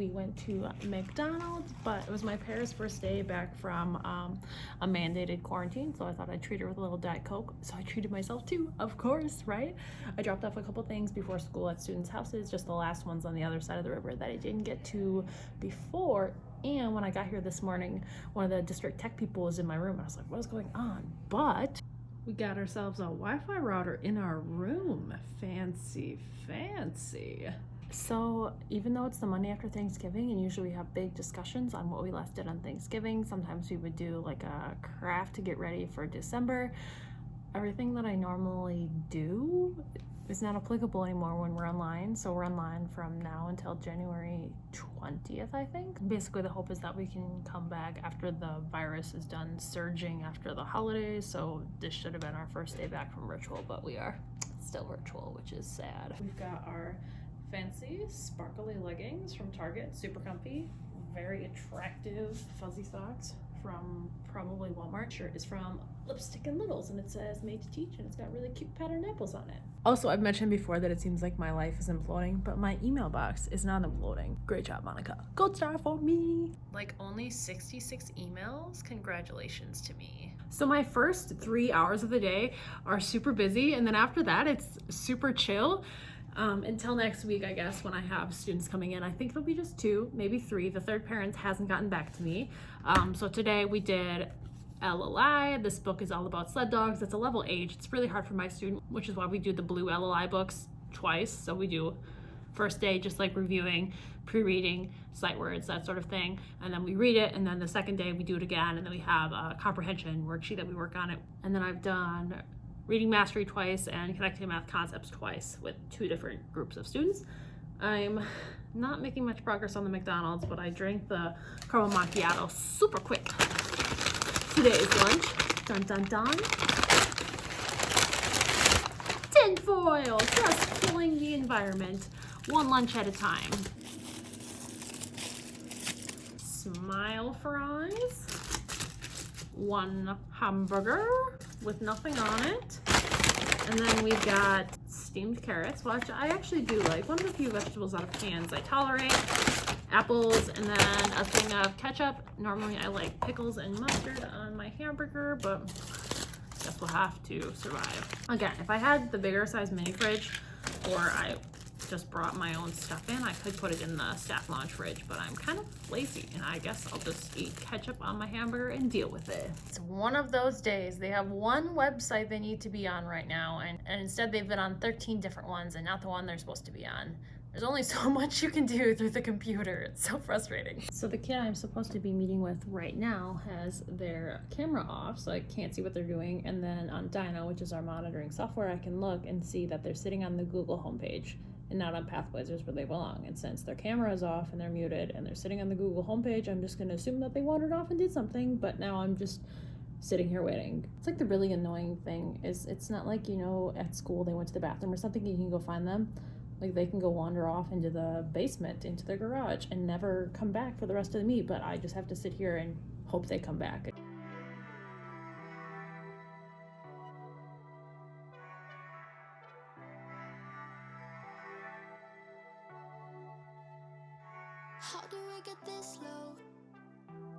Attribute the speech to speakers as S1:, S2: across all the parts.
S1: we went to McDonald's, but it was my parents' first day back from a mandated quarantine, so I thought I'd treat her with a little Diet Coke. So I treated myself too, of course, right? I dropped off a couple things before school at students' houses, just the last ones on the other side of the river that I didn't get to before. And when I got here this morning, one of the district tech people was in my room, and I was like, what is going on? But we got ourselves a Wi-Fi router in our room. Fancy, fancy. So even though it's the Monday after Thanksgiving, and usually we have big discussions on what we last did on Thanksgiving, sometimes we would do like a craft to get ready for December. Everything that I normally do is not applicable anymore when we're online. So we're online from now until January 20th, I think. Basically, the hope is that we can come back after the virus is done surging after the holidays. So this should have been our first day back from virtual, but we are still virtual, which is sad. We've got our fancy sparkly leggings from Target, super comfy, very attractive fuzzy socks from probably Walmart. Shirt is from Lipstick and Littles, and it says made to teach, and it's got really cute patterned apples on it. Also, I've mentioned before that it seems like my life is imploding, but my email box is not imploding. Great job, Monica. Gold star for me. Like only 66 emails? Congratulations to me. So my first 3 hours of the day are super busy, and then after that it's super chill. Until next week, I guess, when I have students coming in. I think it'll be just 2, maybe 3. The third parent hasn't gotten back to me. So today we did LLI. This book is all about sled dogs. It's a level H. It's really hard for my student, which is why we do the blue LLI books twice. So we do first day, just like reviewing, pre-reading, sight words, that sort of thing. And then we read it. And then the second day we do it again. And then we have a comprehension worksheet that we work on it. And then I've done reading mastery twice and connecting math concepts twice with 2 different groups of students. I'm not making much progress on the McDonald's, but I drank the caramel macchiato super quick. Today's lunch, dun dun dun. Tin foil, just killing the environment, 1 lunch at a time. Smile fries, 1 hamburger with nothing on it. And then we've got steamed carrots, which I actually do like. One of the few vegetables out of cans I tolerate. Apples, and then a thing of ketchup. Normally I like pickles and mustard on my hamburger, but I guess we'll have to survive. Again, if I had the bigger size mini fridge, or I just brought my own stuff in, I could put it in the staff lounge fridge, but I'm kind of lazy, and I guess I'll just eat ketchup on my hamburger and deal with it. It's one of those days. They have one website they need to be on right now, and instead they've been on 13 different ones and not the one they're supposed to be on. There's only so much you can do through the computer. It's so frustrating. So the kid I'm supposed to be meeting with right now has their camera off, so I can't see what they're doing. And then on Dino, which is our monitoring software, I can look and see that they're sitting on the Google homepage and not on Pathwizards where they belong. And since their camera is off and they're muted and they're sitting on the Google homepage, I'm just gonna assume that they wandered off and did something, but now I'm just sitting here waiting. It's like the really annoying thing is it's not like, you know, at school they went to the bathroom or something, you can go find them. Like they can go wander off into the basement, into their garage, and never come back for the rest of the meet, but I just have to sit here and hope they come back.
S2: How do I get this low?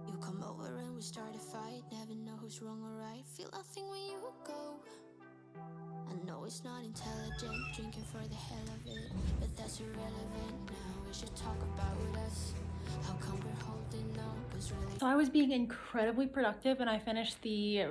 S2: You come over and we start a fight. Never know who's wrong or right. Feel nothing when you go. I know it's not intelligent, drinking for the hell of it, but that's irrelevant now. We should talk about us. How come we're holding on? 'Cause really.
S1: So I was being incredibly productive, and I finished the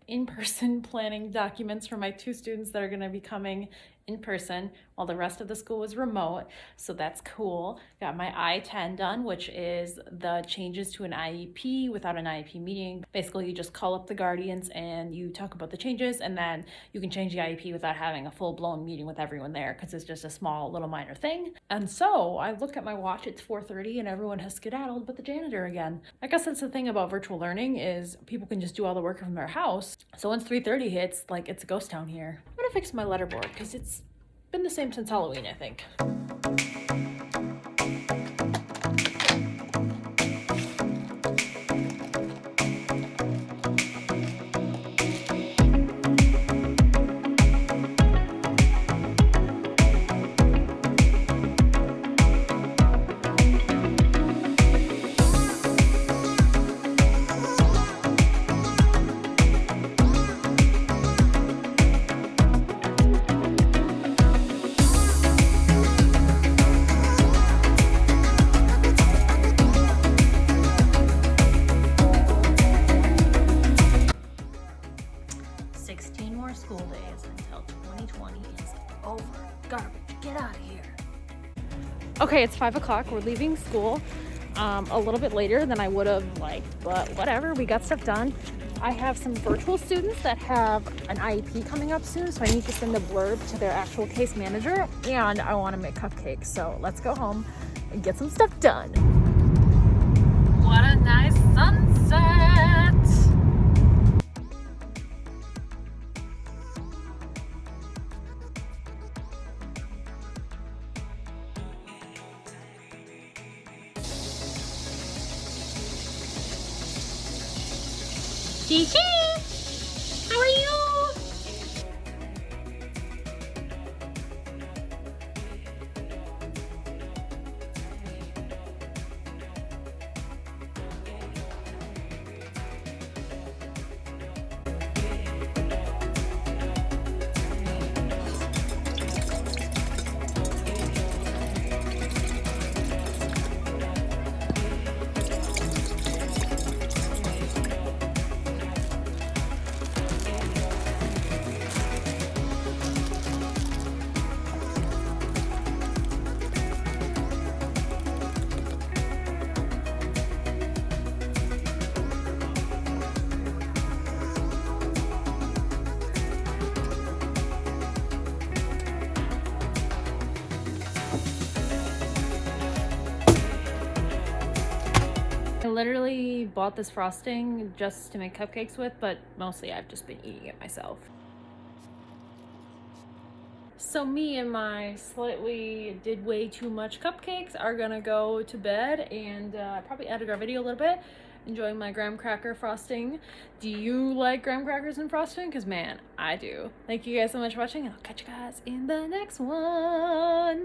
S1: in-person planning documents for my 2 students that are going to be coming in person while the rest of the school was remote. So that's cool. Got my I-10 done, which is the changes to an IEP without an IEP meeting. Basically, you just call up the guardians and you talk about the changes, and then you can change the IEP without having a full-blown meeting with everyone there because it's just a small little minor thing. And so I look at my watch, it's 4:30 and everyone has skedaddled but the janitor again. I guess that's the thing about virtual learning is people can just do all the work from their house. So once 3:30 hits, like it's a ghost town here. I'm gonna fix my letterboard because it's been the same since Halloween, I think. Okay, it's 5 o'clock. We're leaving school a little bit later than I would have liked, but whatever, we got stuff done. I have some virtual students that have an IEP coming up soon, so I need to send a blurb to their actual case manager, and I want to make cupcakes. So let's go home and get some stuff done. What a nice sunset! Gigi, how are you? I literally bought this frosting just to make cupcakes with, but mostly I've just been eating it myself. So me and my slightly did way too much cupcakes are gonna go to bed and probably edit our video a little bit, enjoying my graham cracker frosting. Do you like graham crackers and frosting? Because man, I do. Thank you guys so much for watching, and I'll catch you guys in the next one.